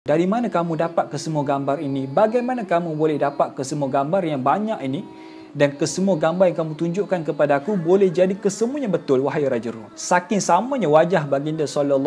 Dari mana kamu dapat kesemua gambar ini? Bagaimana kamu boleh dapat kesemua gambar yang banyak ini? Dan kesemua gambar yang kamu tunjukkan kepada aku boleh jadi kesemuanya betul, wahai Raja Rum. Saking samanya wajah baginda SAW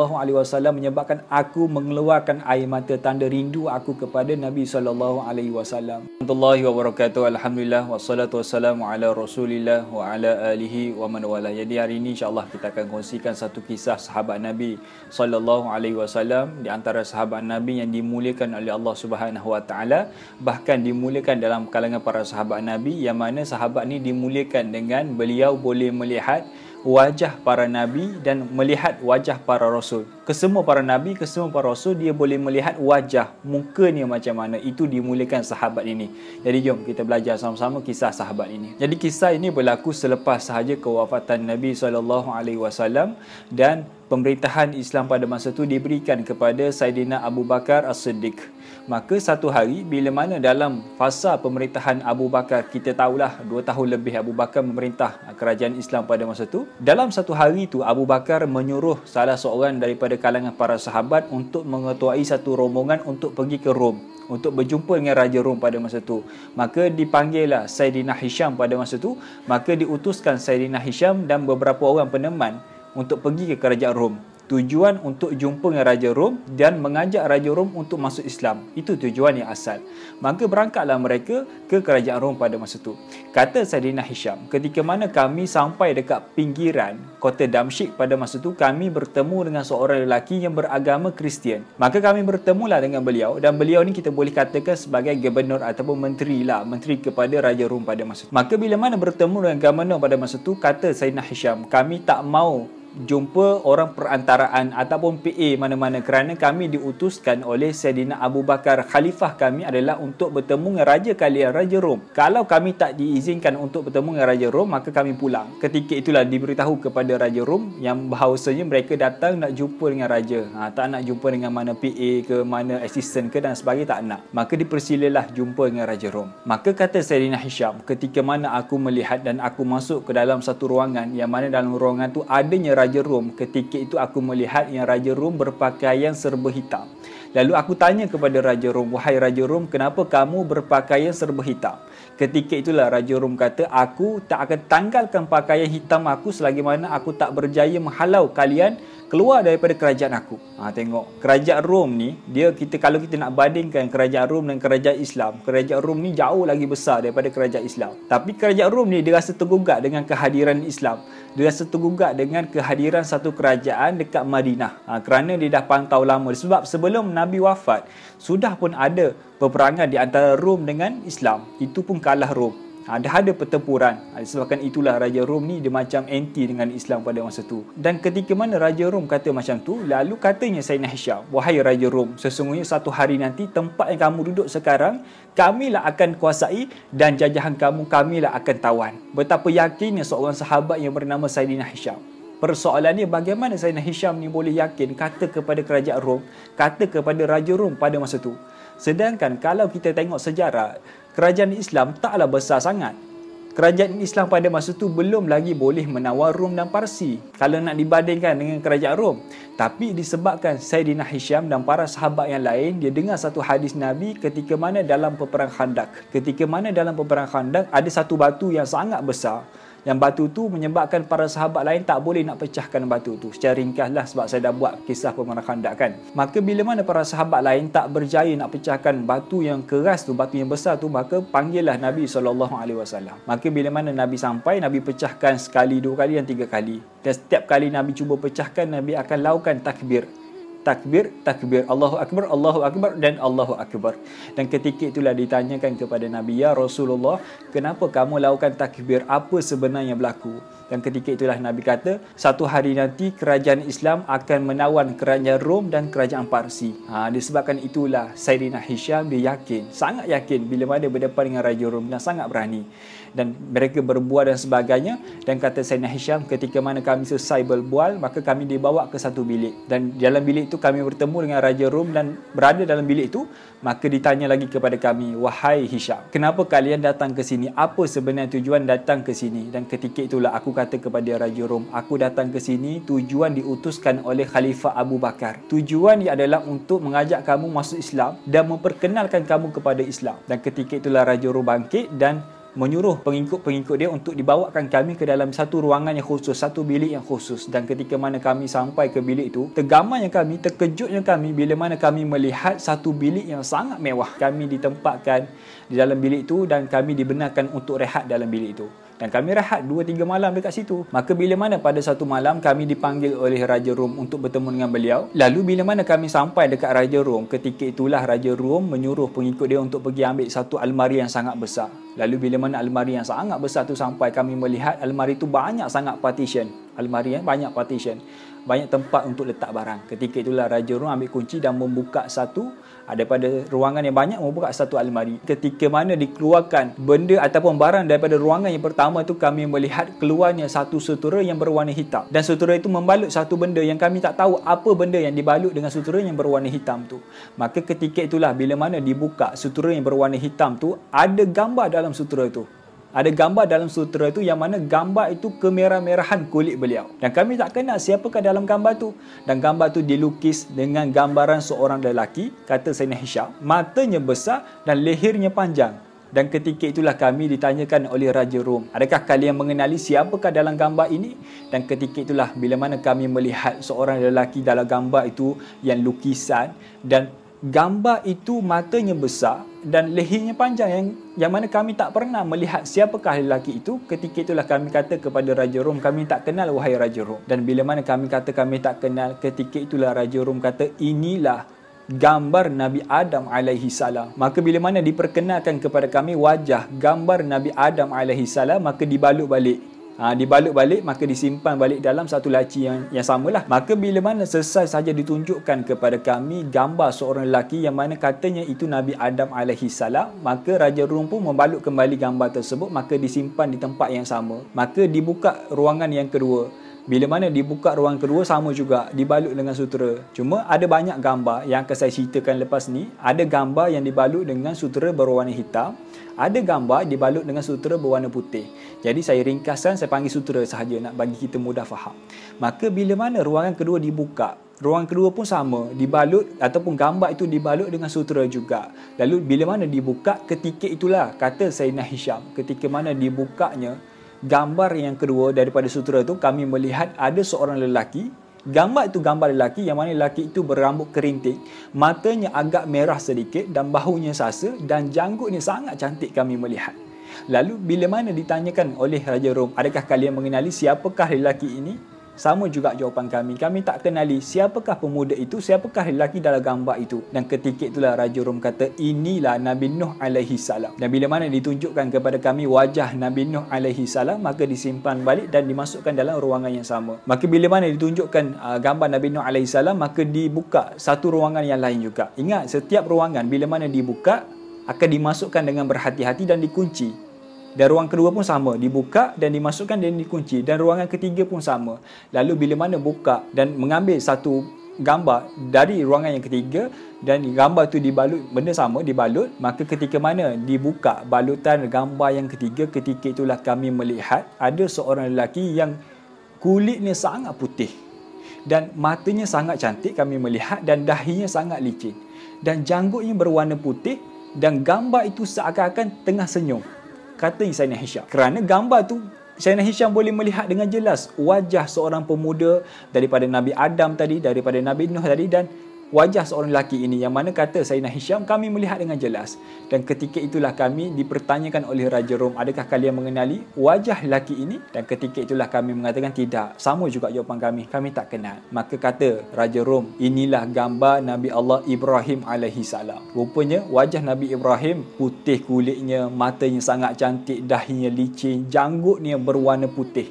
menyebabkan aku mengeluarkan air mata, tanda rindu aku kepada Nabi SAW. Warahmatullahi wabarakatuh. Alhamdulillah wassalatu wassalamu ala Rasulillah wa ala alihi wa man wala. Jadi hari ini insya-Allah kita akan kongsikan satu kisah sahabat Nabi SAW, di antara sahabat Nabi yang dimuliakan oleh Allah Subhanahu wa taala, bahkan dimuliakan dalam kalangan para sahabat Nabi, yang mana sahabat ni dimuliakan dengan beliau boleh melihat wajah para nabi dan melihat wajah para rasul. Kesemua para nabi, kesemua para rasul, dia boleh melihat wajah, mukanya macam mana. Itu dimuliakan sahabat ini. Jadi jom kita belajar sama-sama kisah sahabat ini. Jadi kisah ini berlaku selepas sahaja kewafatan Nabi SAW dan pemerintahan Islam pada masa itu diberikan kepada Saidina Abu Bakar As-Siddiq. Maka satu hari, bila mana dalam fasa pemerintahan Abu Bakar, kita tahulah 2 tahun lebih Abu Bakar memerintah kerajaan Islam pada masa itu. Dalam satu hari itu, Abu Bakar menyuruh salah seorang daripada kalangan para sahabat untuk mengetuai satu rombongan untuk pergi ke Rom, untuk berjumpa dengan Raja Rom pada masa itu. Maka dipanggillah Saidina Hisham pada masa itu. Maka diutuskan Saidina Hisham dan beberapa orang peneman untuk pergi ke kerajaan Rom. Tujuan untuk jumpa dengan Raja Rom dan mengajak Raja Rom untuk masuk Islam. Itu tujuan yang asal. Maka berangkatlah mereka ke kerajaan Rom pada masa itu. Kata Saidina Hisham, ketika mana kami sampai dekat pinggiran kota Damsyik pada masa itu, kami bertemu dengan seorang lelaki yang beragama Kristian. Maka kami bertemulah dengan beliau, dan beliau ni kita boleh katakan sebagai gubernur ataupun menteri lah, menteri kepada Raja Rom pada masa itu. Maka bila mana bertemu dengan gubernur pada masa itu, kata Saidina Hisham, kami tak mau jumpa orang perantaraan ataupun PA mana-mana, kerana kami diutuskan oleh Saidina Abu Bakar, khalifah kami adalah untuk bertemu dengan raja kalian, Raja Rom. Kalau kami tak diizinkan untuk bertemu dengan Raja Rom, maka kami pulang. Ketika itulah diberitahu kepada Raja Rom yang bahawasanya mereka datang nak jumpa dengan raja, tak nak jumpa dengan mana PA ke, mana assistant ke dan sebagainya, tak nak. Maka dipersilalah jumpa dengan Raja Rom. Maka kata Saidina Hisham, ketika mana aku melihat dan aku masuk ke dalam satu ruangan, yang mana dalam ruangan tu adanya Raja Rom, ketika itu aku melihat yang Raja Rom berpakaian serba hitam. Lalu aku tanya kepada Raja Rom, wahai Raja Rom, kenapa kamu berpakaian serba hitam? Ketika itulah Raja Rom kata, aku tak akan tanggalkan pakaian hitam aku selagi mana aku tak berjaya menghalau kalian keluar daripada kerajaan aku. Tengok, kerajaan Rom ni, kalau kita nak bandingkan kerajaan Rom dan kerajaan Islam, kerajaan Rom ni jauh lagi besar daripada kerajaan Islam. Tapi kerajaan Rom ni dia rasa tergugak dengan kehadiran Islam. Dia rasa tergugak dengan kehadiran satu kerajaan dekat Madinah. Kerana dia dah pantau lama. Sebab sebelum Nabi wafat, sudah pun ada peperangan di antara Rom dengan Islam. Itu pun kalah Rom. Ada pertempuran. Disebabkan itulah Raja Rom ni dia macam anti dengan Islam pada masa tu. Dan ketika mana Raja Rom kata macam tu, lalu katanya Saidina Hisham, wahai Raja Rom, sesungguhnya satu hari nanti tempat yang kamu duduk sekarang, kamilah akan kuasai, dan jajahan kamu kamilah akan tawan. Betapa yakinnya seorang sahabat yang bernama Saidina Hisham. Persoalannya, bagaimana Saidina Hisham ni boleh yakin kata kepada kerajaan Rom, kata kepada Raja Rom pada masa tu. Sedangkan kalau kita tengok sejarah, kerajaan Islam taklah besar sangat. Kerajaan Islam pada masa itu belum lagi boleh menawar Rom dan Parsi kalau nak dibandingkan dengan kerajaan Rom. Tapi disebabkan Saidina Hisham dan para sahabat yang lain, dia dengar satu hadis Nabi ketika mana dalam peperang Khandak. Ketika mana dalam peperang Khandak ada satu batu yang sangat besar. Yang batu tu menyebabkan para sahabat lain tak boleh nak pecahkan batu tu. Secara ringkaslah, sebab saya dah buat kisah peperangan Khandak kan. Maka bila mana para sahabat lain tak berjaya nak pecahkan batu yang keras tu, batu yang besar tu, maka panggillah Nabi SAW. Maka bila mana Nabi sampai, Nabi pecahkan sekali, 2 kali dan 3 kali. Dan setiap kali Nabi cuba pecahkan, Nabi akan lakukan takbir. Takbir, takbir, Allahu Akbar dan Allahu Akbar. Dan ketika itulah ditanyakan kepada Nabi, ya Rasulullah, kenapa kamu lakukan takbir? Apa sebenarnya berlaku? Dan ketika itulah Nabi kata, satu hari nanti kerajaan Islam akan menawan kerajaan Rom dan kerajaan Parsi. Disebabkan itulah Saidina Hisham dia yakin, sangat yakin bila mana berdepan dengan Raja Rom, dan sangat berani. Dan mereka berbual dan sebagainya. Dan kata Saidina Hisham, ketika mana kami selesai berbual, maka kami dibawa ke satu bilik. Dan dalam bilik itu kami bertemu dengan Raja Rom dan berada dalam bilik itu, maka ditanya lagi kepada kami, wahai Hisham, kenapa kalian datang ke sini? Apa sebenarnya tujuan datang ke sini? Dan ketika itulah aku kata kepada Raja Rom, aku datang ke sini tujuan diutuskan oleh Khalifah Abu Bakar. Tujuan dia adalah untuk mengajak kamu masuk Islam dan memperkenalkan kamu kepada Islam. Dan ketika itulah Raja Rom bangkit dan menyuruh pengikut-pengikut dia untuk dibawakan kami ke dalam satu ruangan yang khusus, satu bilik yang khusus. Dan ketika mana kami sampai ke bilik itu, tergamanya kami, terkejutnya kami bila mana kami melihat satu bilik yang sangat mewah. Kami ditempatkan di dalam bilik itu dan kami dibenarkan untuk rehat dalam bilik itu. Dan kami rehat 2-3 malam dekat situ. Maka bila mana pada satu malam kami dipanggil oleh Raja Rom untuk bertemu dengan beliau. Lalu bila mana kami sampai dekat Raja Rom, ketika itulah Raja Rom menyuruh pengikut dia untuk pergi ambil satu almari yang sangat besar. Lalu bila mana almari yang sangat besar tu sampai, kami melihat almari tu banyak sangat partition. Almari yang banyak partition, banyak tempat untuk letak barang. Ketika itulah Raja Rom ambil kunci dan membuka satu daripada ruangan yang banyak, membuka satu almari. Ketika mana dikeluarkan benda ataupun barang daripada ruangan yang pertama tu, kami melihat keluarnya satu sutera yang berwarna hitam. Dan sutera itu membalut satu benda yang kami tak tahu apa benda yang dibalut dengan sutera yang berwarna hitam tu. Maka ketika itulah bila mana dibuka sutera yang berwarna hitam tu, ada gambar dalam sutera tu. Ada gambar dalam sutera itu yang mana gambar itu kemerah-merahan kulit beliau. Dan kami tak kenal siapakah dalam gambar tu. Dan gambar tu dilukis dengan gambaran seorang lelaki, kata Sayyidina Hisham, matanya besar dan lehernya panjang. Dan ketika itulah kami ditanyakan oleh Raja Rom, adakah kalian mengenali siapakah dalam gambar ini? Dan ketika itulah bila mana kami melihat seorang lelaki dalam gambar itu yang lukisan, dan gambar itu matanya besar dan lehernya panjang yang mana kami tak pernah melihat siapakah lelaki itu. Ketika itulah kami kata kepada Raja Rom, kami tak kenal wahai Raja Rom. Dan bila mana kami kata kami tak kenal, ketika itulah Raja Rom kata, inilah gambar Nabi Adam alaihi salam. Maka bila mana diperkenalkan kepada kami wajah gambar Nabi Adam alaihi salam, maka dibalut balik. Dibalut balik, maka disimpan balik dalam satu laci yang samalah. Maka bila mana selesai saja ditunjukkan kepada kami gambar seorang lelaki yang mana katanya itu Nabi Adam alaihi salam, maka Raja Rom pun membalut kembali gambar tersebut, maka disimpan di tempat yang sama. Maka dibuka ruangan yang kedua. Bila mana dibuka ruang kedua, sama juga dibalut dengan sutera. Cuma ada banyak gambar yang akan saya ceritakan lepas ni. Ada gambar yang dibalut dengan sutera berwarna hitam, ada gambar dibalut dengan sutera berwarna putih. Jadi saya ringkaskan, saya panggil sutera sahaja nak bagi kita mudah faham. Maka bila mana ruangan kedua dibuka, ruangan kedua pun sama, dibalut ataupun gambar itu dibalut dengan sutera juga. Lalu bila mana dibuka, ketika itulah kata Sayyidina Hisham, ketika mana dibukanya gambar yang kedua daripada sutera itu, kami melihat ada seorang lelaki. Gambar itu gambar lelaki yang mana lelaki itu berambut kerinting, matanya agak merah sedikit dan bahunya sasa dan janggutnya sangat cantik kami melihat. Lalu bila mana ditanyakan oleh Raja Rom, adakah kalian mengenali siapakah lelaki ini? Sama juga jawapan kami. Kami tak kenali siapakah pemuda itu, siapakah lelaki dalam gambar itu. Dan ketika itulah Raja Rom kata, inilah Nabi Nuh alaihi salam. Dan bila mana ditunjukkan kepada kami wajah Nabi Nuh alaihi salam, maka disimpan balik dan dimasukkan dalam ruangan yang sama. Maka bila mana ditunjukkan gambar Nabi Nuh alaihi salam, maka dibuka satu ruangan yang lain juga. Ingat, setiap ruangan bila mana dibuka akan dimasukkan dengan berhati-hati dan dikunci. Dan ruang kedua pun sama, dibuka dan dimasukkan dan dikunci. Dan ruangan ketiga pun sama. Lalu bila mana buka dan mengambil satu gambar dari ruangan yang ketiga dan gambar tu dibalut, benda sama dibalut, maka ketika mana dibuka balutan gambar yang ketiga, ketika itulah kami melihat ada seorang lelaki yang kulitnya sangat putih dan matanya sangat cantik kami melihat, dan dahinya sangat licin dan janggutnya berwarna putih, dan gambar itu seakan-akan tengah senyum, kata Sayyidina Hisham. Kerana gambar tu Sayyidina Hisham boleh melihat dengan jelas wajah seorang pemuda daripada Nabi Adam tadi, daripada Nabi Nuh tadi, dan wajah seorang lelaki ini yang mana kata Sayyidina Hisham kami melihat dengan jelas. Dan ketika itulah kami dipertanyakan oleh Raja Rom, adakah kalian mengenali wajah lelaki ini? Dan ketika itulah kami mengatakan tidak. Sama juga jawapan kami tak kenal. Maka kata Raja Rom, inilah gambar Nabi Allah Ibrahim alaihi salam. Rupanya wajah Nabi Ibrahim putih kulitnya, matanya sangat cantik, dahinya licin, janggutnya berwarna putih.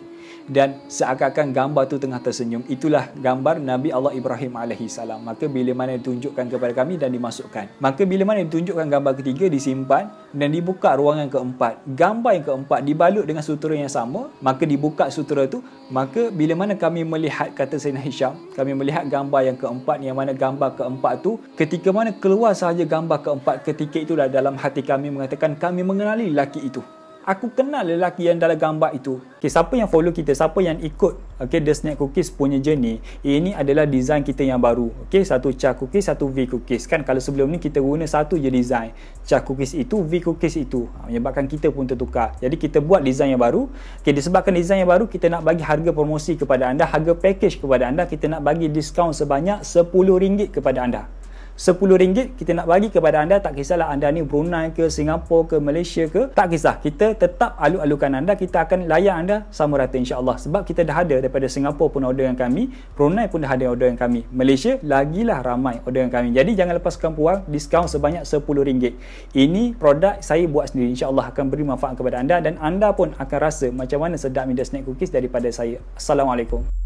dan seakan-akan gambar tu tengah tersenyum. Itulah gambar Nabi Allah Ibrahim alaihissalam. Maka bila mana ditunjukkan kepada kami dan dimasukkan. Maka bila mana ditunjukkan gambar ketiga, disimpan dan dibuka ruangan keempat. Gambar yang keempat dibalut dengan sutera yang sama, maka dibuka sutera tu. Maka bila mana kami melihat, kata Sayyidina Hisham, kami melihat gambar yang keempat, yang mana gambar keempat tu, ketika mana keluar sahaja gambar keempat, ketika itulah dalam hati kami mengatakan, kami mengenali lelaki itu. Aku kenal lelaki yang dalam gambar itu. Okay, siapa yang follow kita, siapa yang ikut The Snack Cookies punya journey, ini adalah design kita yang baru. Okay, satu Cha Cookies, satu V Cookies. Kan kalau sebelum ni kita guna satu je design, Cha Cookies itu, V Cookies itu, menyebabkan kita pun tertukar. Jadi kita buat design yang baru. Okay, disebabkan design yang baru, kita nak bagi harga promosi kepada anda, harga package kepada anda. Kita nak bagi diskaun sebanyak RM10 kepada anda. RM10 kita nak bagi kepada anda, tak kisahlah anda ni Brunei ke, Singapura ke, Malaysia ke, tak kisah. Kita tetap alu-alukan anda, kita akan layan anda sama rata insya-Allah. Sebab kita dah ada daripada Singapura pun order yang kami, Brunei pun dah ada order yang kami, Malaysia lagilah ramai order yang kami. Jadi jangan lepaskan peluang, diskaun sebanyak RM10. Ini produk saya buat sendiri, insya-Allah akan beri manfaat kepada anda dan anda pun akan rasa macam mana sedapnya The Snack Cookies daripada saya. Assalamualaikum.